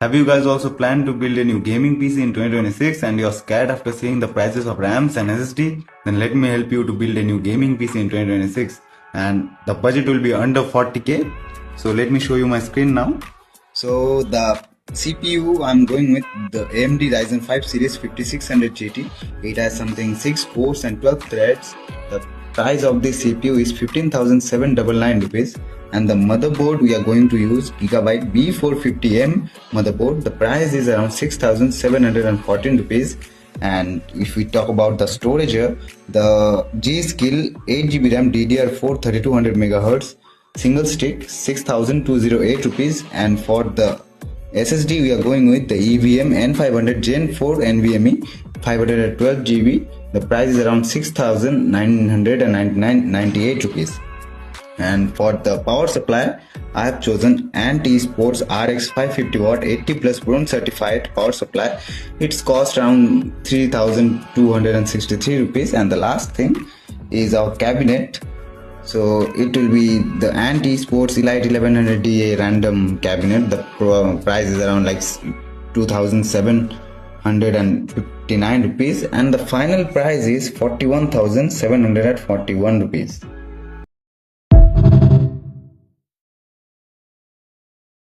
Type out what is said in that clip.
Have you guys also planned to build a new gaming PC in 2026 and you're scared after seeing the prices of RAMs and SSD? Then let me help you to build a new gaming PC in 2026 and the budget will be under 40k. So let me show you my screen now. So the CPU I'm going with the AMD Ryzen 5 series 5600 GT. It has something 6 cores and 12 threads. The price of this CPU is 15,799 rupees. And the motherboard we are going to use Gigabyte B450M motherboard. The price is around 6,714 rupees. And if we talk about the storage here, the G-Skill 8GB RAM DDR4 3200 MHz single stick 6,208 rupees. And for the SSD we are going with the EVM N500 Gen 4 NVMe 512 GB. The price is around 6,998 rupees. And for the power supply, I have chosen Anti-Sports RX 550 watt 80 plus bronze certified power supply. It's cost around 3,263 rupees. And the last thing is our cabinet. So it will be the Anti-Sports Elite 1100 DA random cabinet. The price is around like 2,759 rupees. And the final price is 41,741 rupees.